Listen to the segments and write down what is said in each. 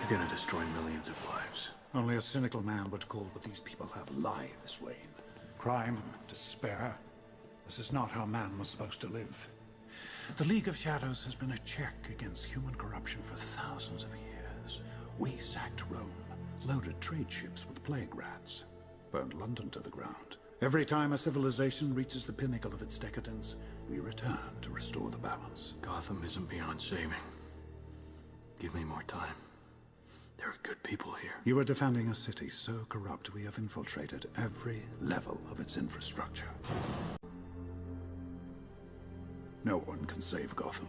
You're gonna destroy millions of lives. Only a cynical man would call what these people have lives, Wayne. Crime, despair. This is not how man was supposed to live. The League of Shadows has been a check against human corruption for thousands of years. We sacked Rome, loaded trade ships with plague rats, burned London to the ground. Every time a civilization reaches the pinnacle of its decadence, we return to restore the balance. Gotham isn't beyond saving. Give me more time. There are good people here. You are defending a city so corrupt we have infiltrated every level of its infrastructure. No one can save Gotham.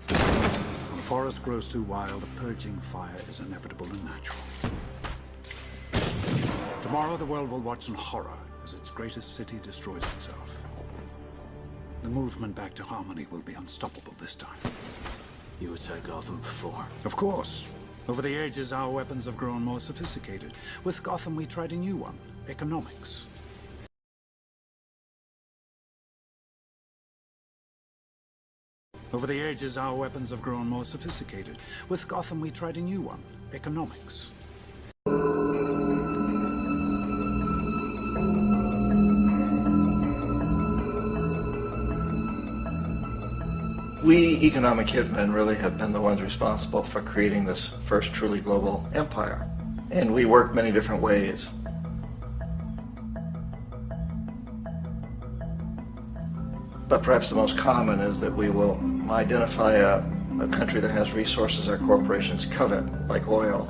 When a forest grows too wild, a purging fire is inevitable and natural. Tomorrow the world will watch in horror as its greatest city destroys itself. The movement back to harmony will be unstoppable this time. You attacked Gotham before. Of course. Over the ages, our weapons have grown more sophisticated. With Gotham, we tried a new one: economics. Over the ages, our weapons have grown more sophisticated. With Gotham, we tried a new one: economics. We economic hitmen really have been the ones responsible for creating this first truly global empire. And we work many different ways. But perhaps the most common is that we will identify a country that has resources our corporations covet, like oil,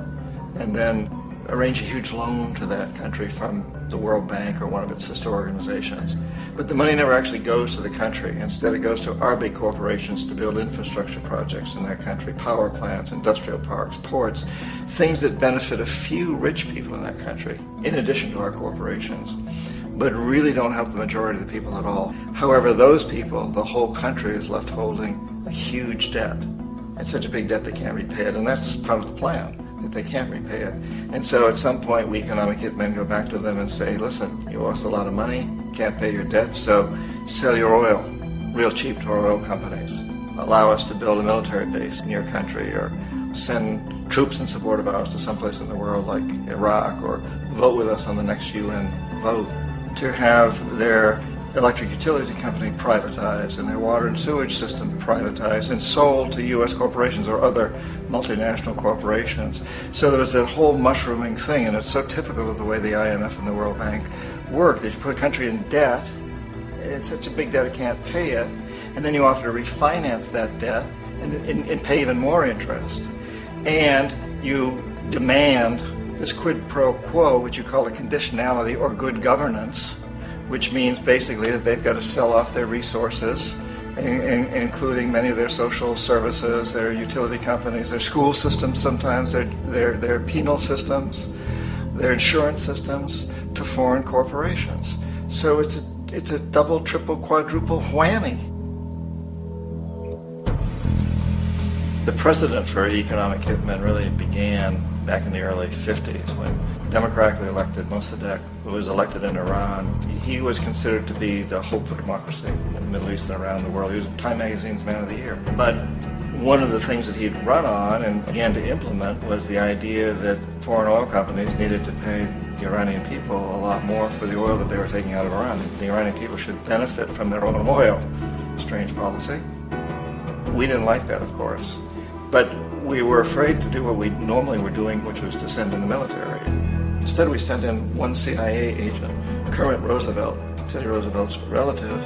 and then arrange a huge loan to that country from the World Bank or one of its sister organizations. But the money never actually goes to the country. Instead, it goes to our big corporations to build infrastructure projects in that country: power plants, industrial parks, ports, things that benefit a few rich people in that country, in addition to our corporations, but really don't help the majority of the people at all. However, those people, the whole country is left holding a huge debt. It's such a big debt they can't repay it, and that's part of the plan, that they can't repay it. And so at some point, we economic hitmen go back to them and say, listen, you owe us a lot of money, can't pay your debt, so sell your oil real cheap to our oil companies. Allow us to build a military base in your country, or send troops in support of ours to someplace in the world like Iraq, or vote with us on the next UN vote. To have their electric utility company privatized and their water and sewage system privatized and sold to U.S. corporations or other multinational corporations. So there was that whole mushrooming thing, and it's so typical of the way the IMF and the World Bank work. That you put a country in debt, it's such a big debt it can't pay it, and then you offer to refinance that debt and pay even more interest. And you demand this quid pro quo, which you call a conditionality or good governance, which means basically that they've got to sell off their resources, including many of their social services, their utility companies, their school systems sometimes, their penal systems, their insurance systems, to foreign corporations. So it's a double, triple, quadruple whammy. The precedent for economic hitmen really began back in the early 50s when democratically elected Mossadegh, who was elected in Iran, he was considered to be the hope for democracy in the Middle East and around the world. He was Time Magazine's Man of the Year. But one of the things that he'd run on and began to implement was the idea that foreign oil companies needed to pay the Iranian people a lot more for the oil that they were taking out of Iran. The Iranian people should benefit from their own oil. Strange policy. We didn't like that, of course. But we were afraid to do what we normally were doing, which was to send in the military. Instead, we sent in one CIA agent, Kermit Roosevelt, Teddy Roosevelt's relative.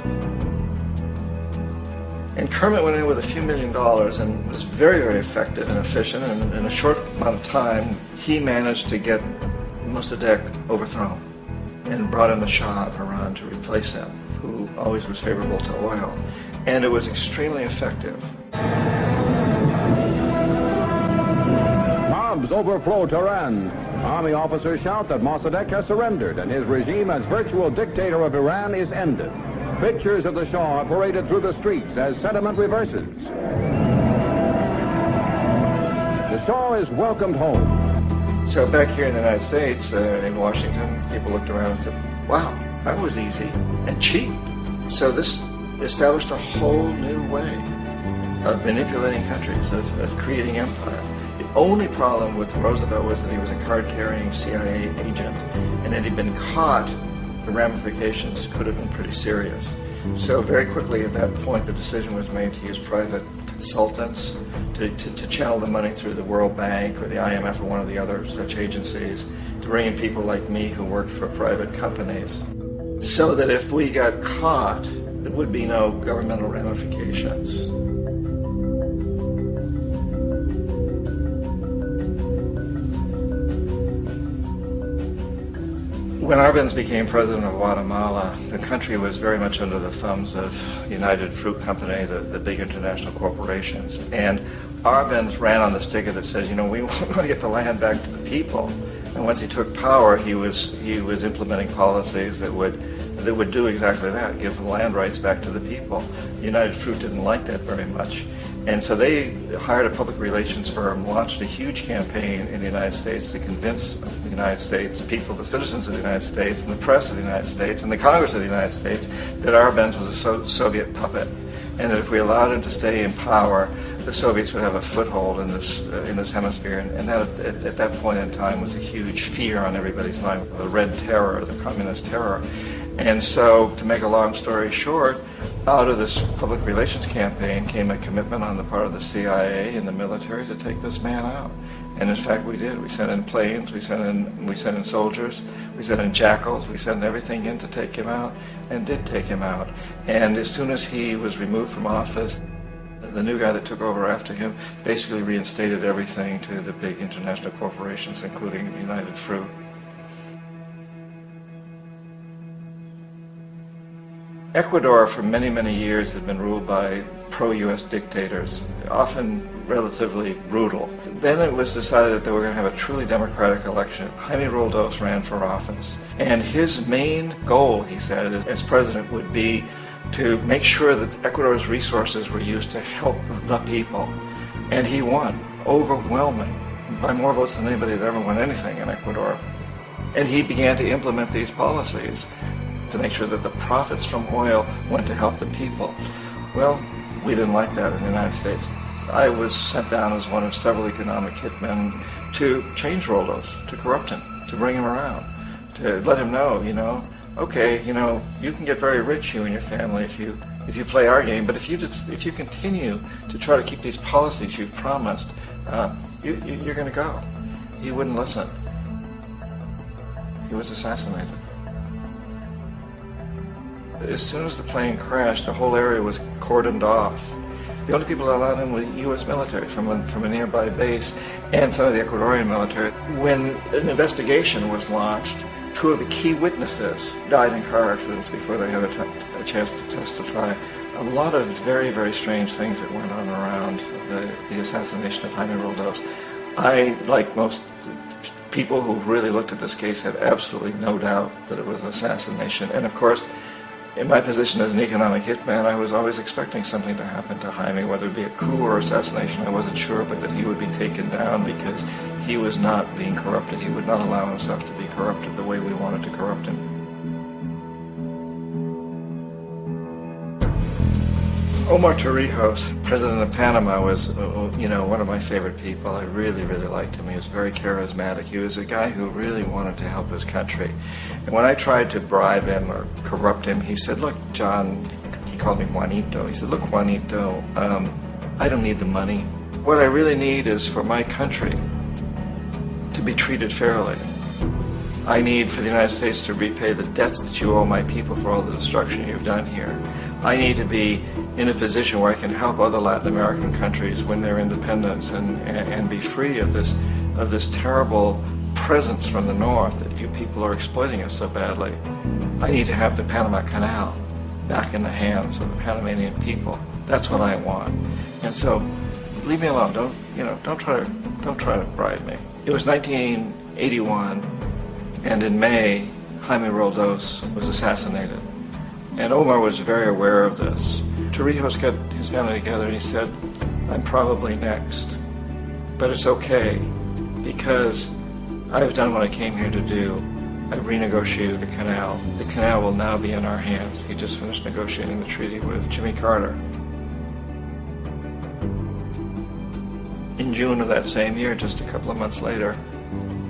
And Kermit went in with a few $1 million and was very, very effective and efficient. And in a short amount of time, he managed to get Mossadegh overthrown and brought in the Shah of Iran to replace him, who always was favorable to oil. And it was extremely effective. Mobs overflow Tehran. Army officers shout that Mossadegh has surrendered and his regime as virtual dictator of Iran is ended. Pictures of the Shah are paraded through the streets as sentiment reverses. The Shah is welcomed home. So back here in the United States, in Washington, people looked around and said, wow, that was easy and cheap. So this established a whole new way of manipulating countries, of creating empire. The only problem with Roosevelt was that he was a card-carrying CIA agent, and had he been caught, the ramifications could have been pretty serious. So very quickly at that point, the decision was made to use private consultants to channel the money through the World Bank or the IMF or one of the other such agencies, to bring in people like me who worked for private companies, so that if we got caught, there would be no governmental ramifications. When Arbenz became president of Guatemala, the country was very much under the thumbs of United Fruit Company, the big international corporations. And Arbenz ran on this ticket that says, you know, we want to get the land back to the people. And once he took power, he was implementing policies that would do exactly that, give the land rights back to the people. United Fruit didn't like that very much. And so they hired a public relations firm, launched a huge campaign in the United States to convince the United States, the people, the citizens of the United States, and the press of the United States, and the Congress of the United States, that Arbenz was a Soviet puppet, and that if we allowed him to stay in power, the Soviets would have a foothold in this hemisphere. And that at that point in time was a huge fear on everybody's mind, the Red Terror, the Communist terror. And so, to make a long story short, out of this public relations campaign came a commitment on the part of the CIA and the military to take this man out. And in fact, we did. We sent in planes, we sent in soldiers, we sent in jackals, we sent everything in to take him out, and did take him out. And as soon as he was removed from office, the new guy that took over after him basically reinstated everything to the big international corporations, including United Fruit. Ecuador for many, many years had been ruled by pro-U.S. dictators, often relatively brutal. Then it was decided that they were going to have a truly democratic election. Jaime Roldos ran for office, and his main goal, he said, as president would be to make sure that Ecuador's resources were used to help the people. And he won, overwhelming, by more votes than anybody had ever won anything in Ecuador. And he began to implement these policies to make sure that the profits from oil went to help the people. Well, we didn't like that in the United States. I was sent down as one of several economic hitmen to change Roldos, to corrupt him, to bring him around, to let him know, you know, okay, you know, you can get very rich, you and your family, if you play our game, but if you continue to try to keep these policies you've promised, you're going to go. He wouldn't listen. He was assassinated. As soon as the plane crashed, the whole area was cordoned off. The only people allowed in were U.S. military from a nearby base and some of the Ecuadorian military. When an investigation was launched, two of the key witnesses died in car accidents before they had a chance to testify. A lot of very, very strange things that went on around the assassination of Jaime Roldos. I, like most people who've really looked at this case, have absolutely no doubt that it was an assassination. And of course, in my position as an economic hitman, I was always expecting something to happen to Jaime, whether it be a coup or assassination, I wasn't sure, but that he would be taken down because he was not being corrupted. He would not allow himself to be corrupted the way we wanted to corrupt him. Omar Torrijos, president of Panama, was, you know, one of my favorite people. I really, really liked him. He was very charismatic. He was a guy who really wanted to help his country. And when I tried to bribe him or corrupt him, he said, look, John, he called me Juanito. He said, look, Juanito, I don't need the money. What I really need is for my country to be treated fairly. I need for the United States to repay the debts that you owe my people for all the destruction you've done here. I need to be in a position where I can help other Latin American countries win their independence and be free of this terrible presence from the north that you people are exploiting us so badly. I need to have the Panama Canal back in the hands of the Panamanian people. That's what I want. And so, leave me alone. Don't try to bribe me. It was 1981, and in May, Jaime Roldos was assassinated. And Omar was very aware of this. Torrijos got his family together and he said, I'm probably next, but it's okay because I've done what I came here to do. I've renegotiated the canal. The canal will now be in our hands. He just finished negotiating the treaty with Jimmy Carter. In June of that same year, just a couple of months later,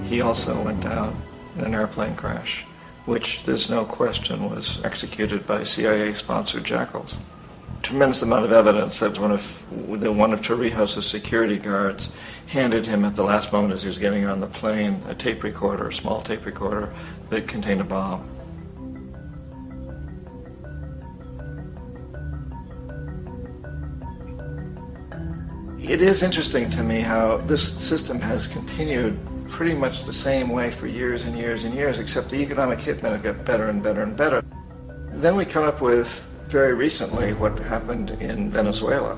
he also went down in an airplane crash, which there's no question was executed by CIA-sponsored jackals. Tremendous amount of evidence that one of Torrijos' security guards handed him at the last moment as he was getting on the plane a tape recorder, a small tape recorder that contained a bomb. It is interesting to me how this system has continued pretty much the same way for years and years and years, except the economic hitmen have got better and better and better. Then we come up with, very recently, what happened in Venezuela.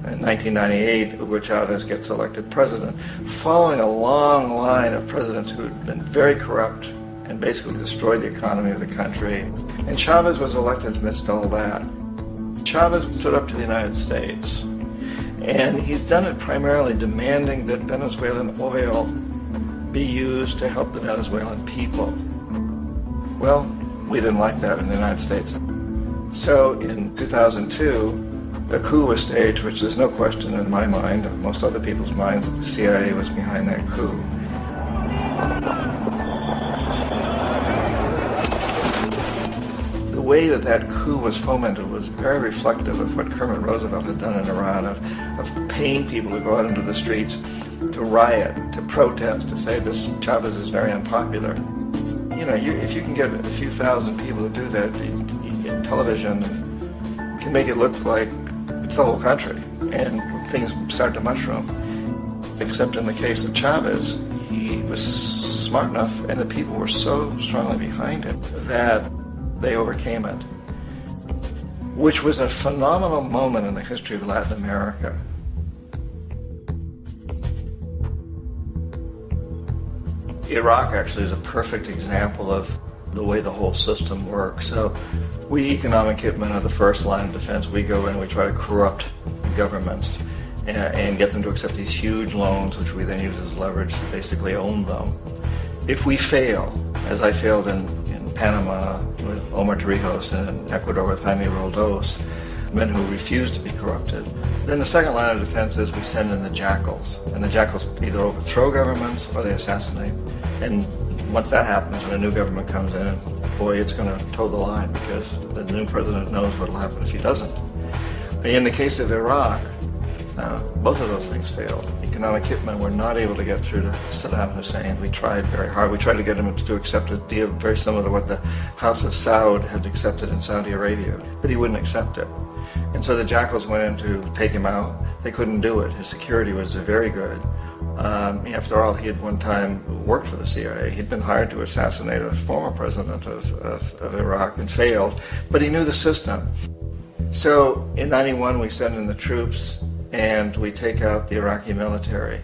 In 1998, Hugo Chavez gets elected president, following a long line of presidents who had been very corrupt and basically destroyed the economy of the country. And Chavez was elected amidst all that. Chavez stood up to the United States, and he's done it primarily demanding that Venezuelan oil be used to help the Venezuelan people. Well, we didn't like that in the United States. So in 2002, a coup was staged, which there's no question in my mind, and most other people's minds, that the CIA was behind that coup. The way that that coup was fomented was very reflective of what Kermit Roosevelt had done in Iran, of paying people to go out into the streets, to riot, to protest, to say this Chavez is very unpopular. You know, if you can get a few thousand people to do that in television, can make it look like it's the whole country, and things start to mushroom. Except in the case of Chavez, he was smart enough, and the people were so strongly behind him that they overcame it, which was a phenomenal moment in the history of Latin America. Iraq actually is a perfect example of the way the whole system works. So we economic hitmen are the first line of defense. We go in and we try to corrupt governments and get them to accept these huge loans, which we then use as leverage to basically own them. If we fail, as I failed in Panama with Omar Torrijos and in Ecuador with Jaime Roldos, men who refuse to be corrupted, then the second line of defense is we send in the jackals. And the jackals either overthrow governments or they assassinate. And once that happens, when a new government comes in, boy, it's going to toe the line, because the new president knows what will happen if he doesn't. In the case of Iraq, both of those things failed. Economic hitmen were not able to get through to Saddam Hussein. We tried very hard. We tried to get him to accept a deal very similar to what the House of Saud had accepted in Saudi Arabia, but he wouldn't accept it. And so the jackals went in to take him out. They couldn't do it. His security was very good. After all, he had one time worked for the CIA. He'd been hired to assassinate a former president of Iraq and failed, but he knew the system. So in '91, we send in the troops and we take out the Iraqi military.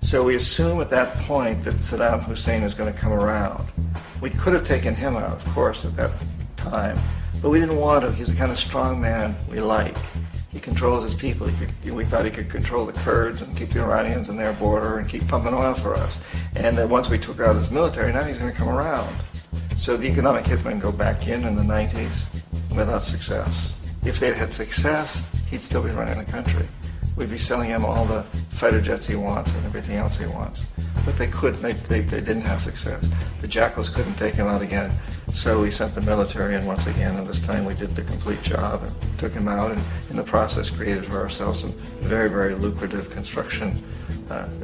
So we assume at that point that Saddam Hussein is going to come around. We could have taken him out, of course, at that time, but we didn't want to. He's the kind of strong man we like. He controls his people. We thought he could control the Kurds and keep the Iranians in their border and keep pumping oil for us. And then once we took out his military, now he's going to come around. So the economic hitmen go back in the 90s without success. If they'd had success, he'd still be running the country. We'd be selling him all the fighter jets he wants and everything else he wants. But they couldn't. They didn't have success. The jackals couldn't take him out again. So we sent the military in once again, and this time we did the complete job and took him out, and in the process created for ourselves some very, very lucrative construction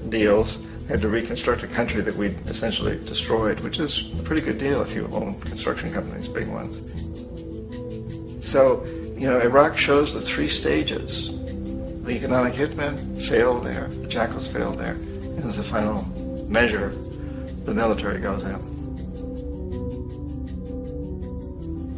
deals. Had to reconstruct a country that we'd essentially destroyed, which is a pretty good deal if you own construction companies, big ones. So, you know, Iraq shows the three stages. The economic hitmen failed there, the jackals failed there, and as a final measure, the military goes in.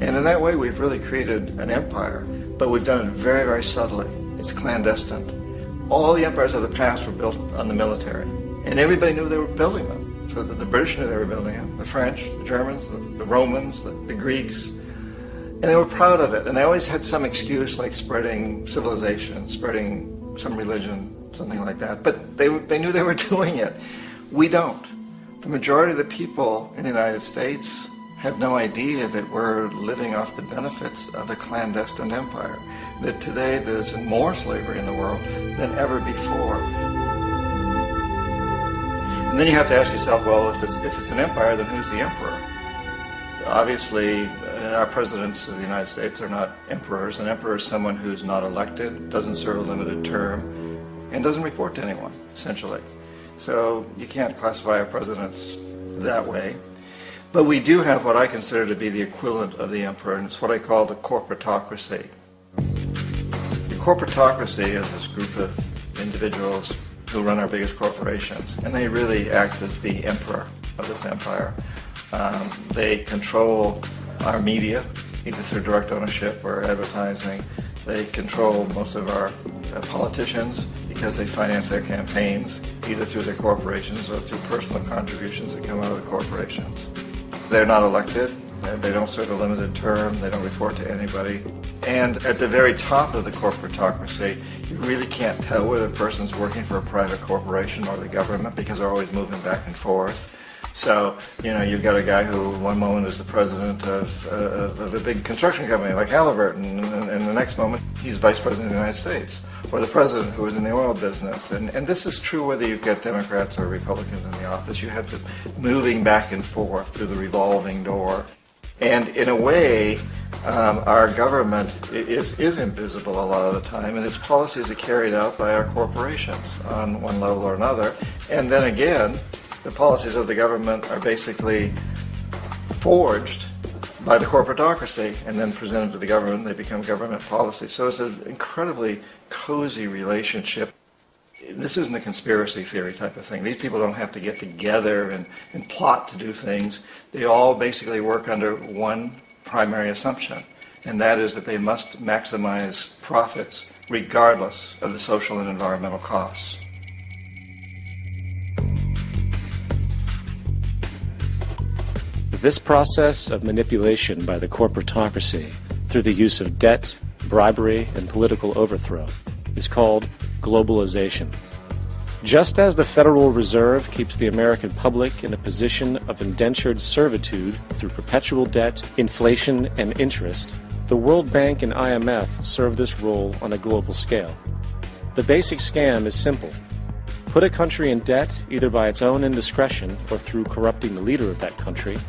And in that way, we've really created an empire, but we've done it very, very subtly. It's clandestine. All the empires of the past were built on the military, and everybody knew they were building them. So the British knew they were building them, the French, the Germans, the Romans, the Greeks, and they were proud of it. And they always had some excuse, like spreading civilization, spreading some religion, something like that. But they knew they were doing it. We don't. The majority of the people in the United States have no idea that we're living off the benefits of a clandestine empire, that today there's more slavery in the world than ever before. And then you have to ask yourself, well, if it's an empire, then who's the emperor? Obviously, our presidents of the United States are not emperors. An emperor is someone who's not elected, doesn't serve a limited term, and doesn't report to anyone, essentially. So you can't classify our presidents that way. But we do have what I consider to be the equivalent of the emperor, and it's what I call the corporatocracy. The corporatocracy is this group of individuals who run our biggest corporations, and they really act as the emperor of this empire. They control our media, either through direct ownership or advertising. They control most of our politicians because they finance their campaigns, either through their corporations or through personal contributions that come out of the corporations. They're not elected, they don't serve a limited term, they don't report to anybody. And at the very top of the corporatocracy, you really can't tell whether a person's working for a private corporation or the government because they're always moving back and forth. So, you've got a guy who one moment is the president of a big construction company like Halliburton, and the next moment he's vice president of the United States, or the president who is in the oil business. And this is true whether you've got Democrats or Republicans in the office. You have to moving back and forth through the revolving door. And in a way, our government is invisible a lot of the time, and its policies are carried out by our corporations on one level or another. And then again, the policies of the government are basically forged by the corporatocracy and then presented to the government. They become government policies. So it's an incredibly cozy relationship. This isn't a conspiracy theory type of thing. These people don't have to get together and plot to do things. They all basically work under one primary assumption, and that is that they must maximize profits regardless of the social and environmental costs. This process of manipulation by the corporatocracy through the use of debt, bribery, and political overthrow is called globalization. Just as the Federal Reserve keeps the American public in a position of indentured servitude through perpetual debt, inflation, and interest, the World Bank and IMF serve this role on a global scale. The basic scam is simple. Put a country in debt either by its own indiscretion or through corrupting the leader of that country,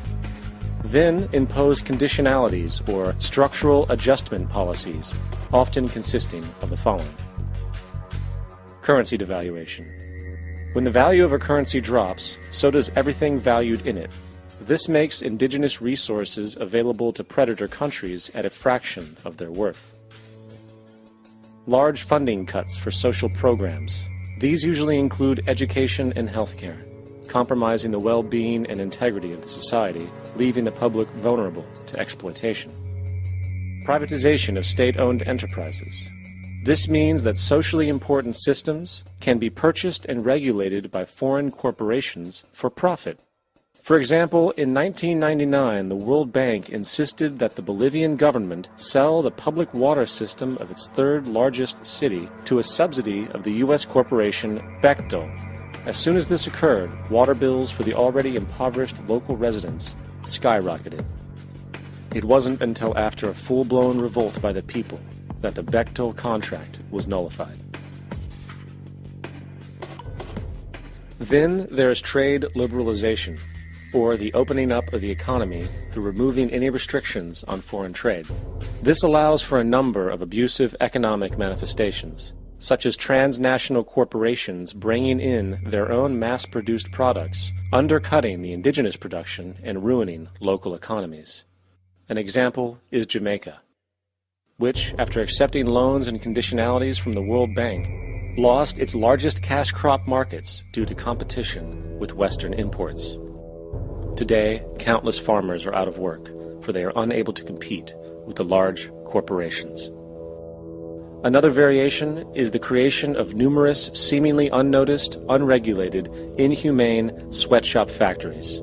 then impose conditionalities or structural adjustment policies, often consisting of the following. Currency devaluation. When the value of a currency drops, so does everything valued in it. This makes indigenous resources available to predator countries at a fraction of their worth. Large funding cuts for social programs. These usually include education and healthcare, compromising the well-being and integrity of the society, leaving the public vulnerable to exploitation. Privatization of state-owned enterprises. This means that socially important systems can be purchased and regulated by foreign corporations for profit. For example, in 1999, the World Bank insisted that the Bolivian government sell the public water system of its third largest city to a subsidy of the U.S. corporation Bechtel. As soon as this occurred, water bills for the already impoverished local residents skyrocketed. It wasn't until after a full-blown revolt by the people that the Bechtel contract was nullified. Then there is trade liberalization, or the opening up of the economy through removing any restrictions on foreign trade. This allows for a number of abusive economic manifestations, such as transnational corporations bringing in their own mass-produced products, undercutting the indigenous production and ruining local economies. An example is Jamaica, which, after accepting loans and conditionalities from the World Bank, lost its largest cash crop markets due to competition with Western imports. Today, countless farmers are out of work, for they are unable to compete with the large corporations. Another variation is the creation of numerous seemingly unnoticed, unregulated, inhumane sweatshop factories,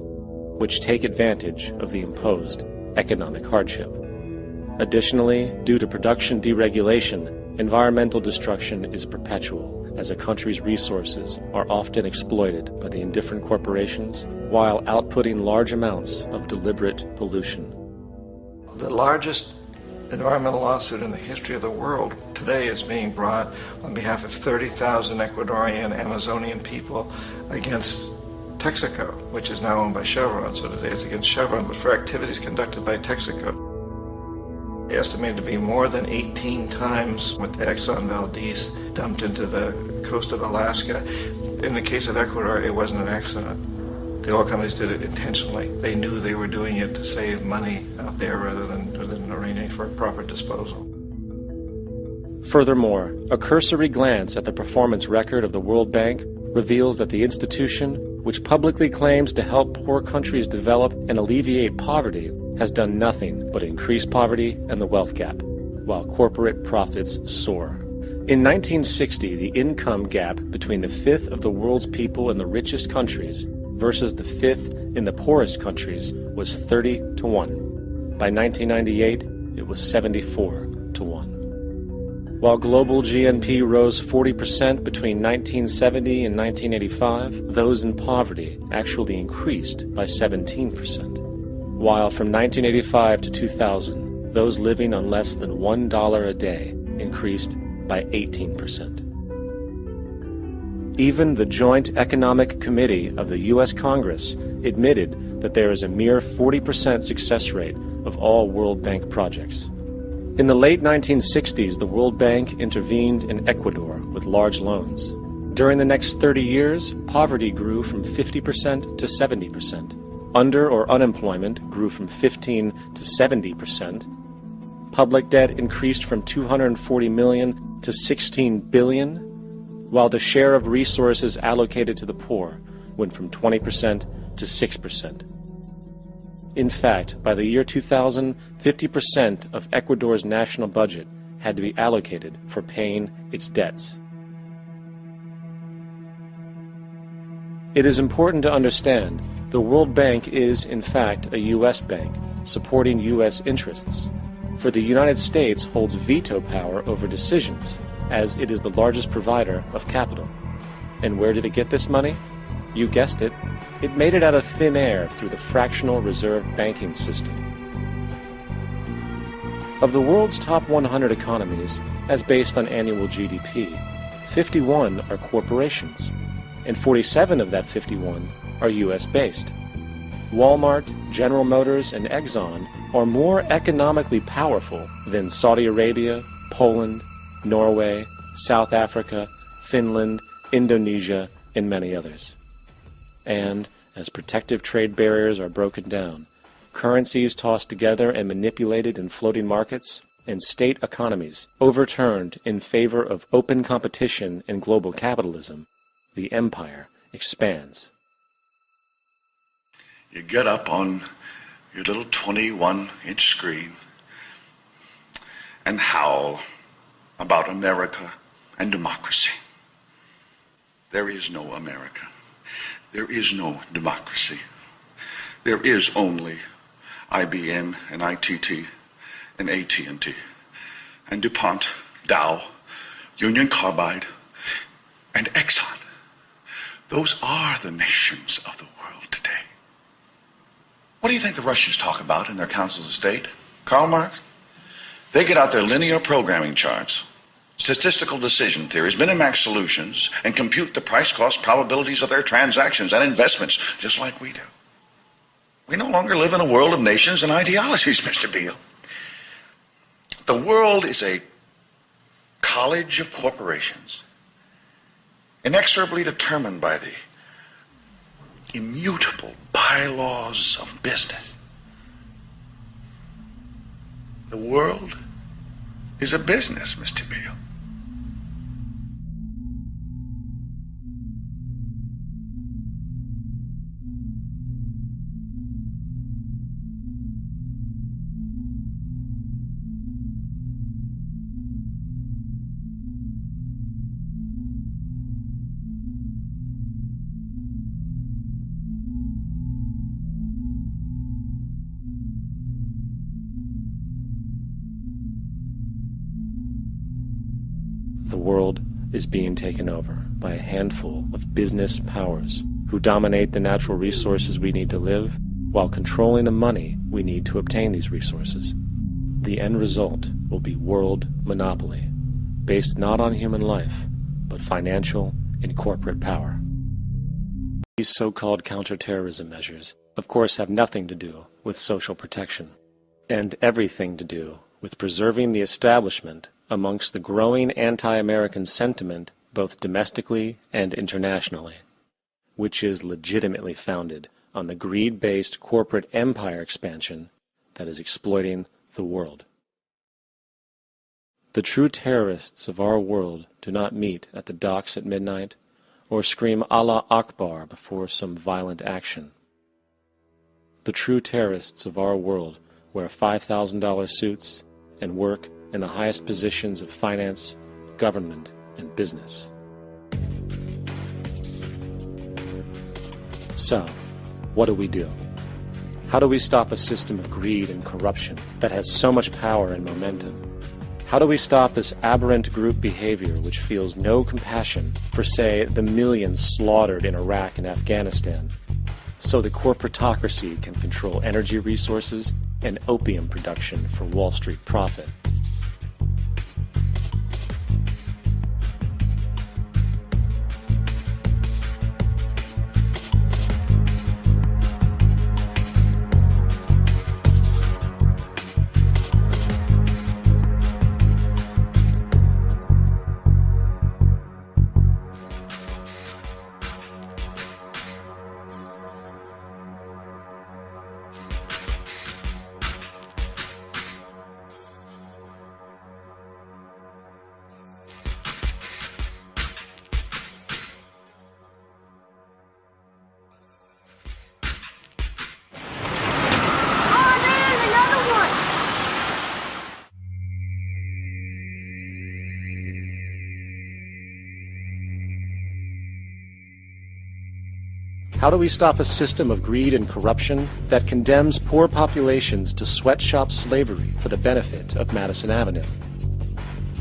which take advantage of the imposed economic hardship. Additionally, due to production deregulation, environmental destruction is perpetual, as a country's resources are often exploited by the indifferent corporations while outputting large amounts of deliberate pollution. The largest environmental lawsuit in the history of the world today is being brought on behalf of 30,000 Ecuadorian Amazonian people against Texaco, which is now owned by Chevron, so today it's against Chevron, but for activities conducted by Texaco. Estimated to be more than 18 times what the Exxon Valdez dumped into the coast of Alaska. In the case of Ecuador, it wasn't an accident. The oil companies did it intentionally. They knew they were doing it to save money out there rather than arranging for proper disposal. Furthermore, a cursory glance at the performance record of the World Bank reveals that the institution, which publicly claims to help poor countries develop and alleviate poverty, has done nothing but increase poverty and the wealth gap, while corporate profits soar. In 1960, the income gap between the fifth of the world's people in the richest countries versus the fifth in the poorest countries was 30 to 1. By 1998, it was 74 to 1. While global GNP rose 40% between 1970 and 1985, those in poverty actually increased by 17%. While from 1985 to 2000, those living on less than $1 a day increased by 18%. Even the Joint Economic Committee of the U.S. Congress admitted that there is a mere 40% success rate of all World Bank projects. In the late 1960s, the World Bank intervened in Ecuador with large loans. During the next 30 years, poverty grew from 50% to 70%. Under or unemployment grew from 15 to 70%. Public debt increased from $240 million to $16 billion, while the share of resources allocated to the poor went from 20% to 6%. In fact, by the year 2000, 50% of Ecuador's national budget had to be allocated for paying its debts. It is important to understand the World Bank is, in fact, a U.S. bank, supporting U.S. interests. For the United States holds veto power over decisions, as it is the largest provider of capital. And where did it get this money? You guessed it. It made it out of thin air through the fractional reserve banking system. Of the world's top 100 economies, as based on annual GDP, 51 are corporations, and 47 of that 51 are U.S.-based. Walmart, General Motors, and Exxon are more economically powerful than Saudi Arabia, Poland, Norway, South Africa, Finland, Indonesia, and many others. And, as protective trade barriers are broken down, currencies tossed together and manipulated in floating markets, and state economies overturned in favor of open competition and global capitalism, the empire expands. You get up on your little 21-inch screen and howl about America and democracy. There is no America. There is no democracy. There is only IBM and ITT and AT&T and DuPont, Dow, Union Carbide, and Exxon. Those are the nations of the world today. What do you think the Russians talk about in their councils of state? Karl Marx? They get out their linear programming charts, statistical decision theories, Minimax solutions, and compute the price-cost probabilities of their transactions and investments, just like we do. We no longer live in a world of nations and ideologies, Mr. Beale. The world is a college of corporations, inexorably determined by the immutable bylaws of business. The world is a business, Mr. Beale. The world is being taken over by a handful of business powers who dominate the natural resources we need to live while controlling the money we need to obtain these resources. The end result will be world monopoly, based not on human life, but financial and corporate power. These so-called counterterrorism measures, of course, have nothing to do with social protection, and everything to do with preserving the establishment amongst the growing anti-American sentiment both domestically and internationally, which is legitimately founded on the greed-based corporate empire expansion that is exploiting the world. The true terrorists of our world do not meet at the docks at midnight or scream Allah Akbar before some violent action. The true terrorists of our world wear $5,000 suits and work in the highest positions of finance, government, and business. So, what do? How do we stop a system of greed and corruption that has so much power and momentum? How do we stop this aberrant group behavior which feels no compassion for, say, the millions slaughtered in Iraq and Afghanistan, so the corporatocracy can control energy resources and opium production for Wall Street profit? How do we stop a system of greed and corruption that condemns poor populations to sweatshop slavery for the benefit of Madison Avenue?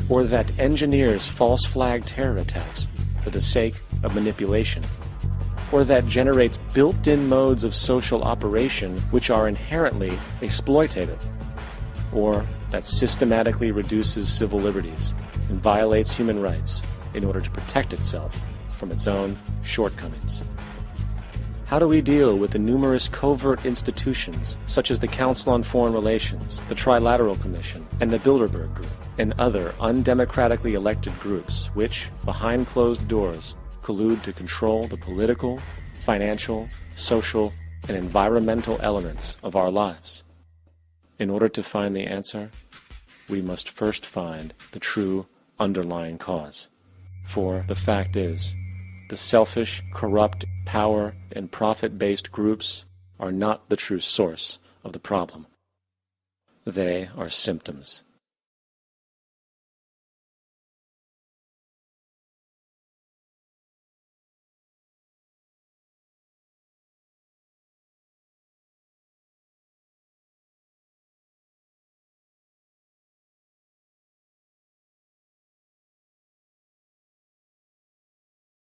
Or that engineers false flag terror attacks for the sake of manipulation? Or that generates built-in modes of social operation which are inherently exploitative? Or that systematically reduces civil liberties and violates human rights in order to protect itself from its own shortcomings? How do we deal with the numerous covert institutions, such as the Council on Foreign Relations, the Trilateral Commission, and the Bilderberg Group, and other undemocratically elected groups which, behind closed doors, collude to control the political, financial, social, and environmental elements of our lives? In order to find the answer, we must first find the true underlying cause. For the fact is, the selfish, corrupt, power, and profit-based groups are not the true source of the problem. They are symptoms.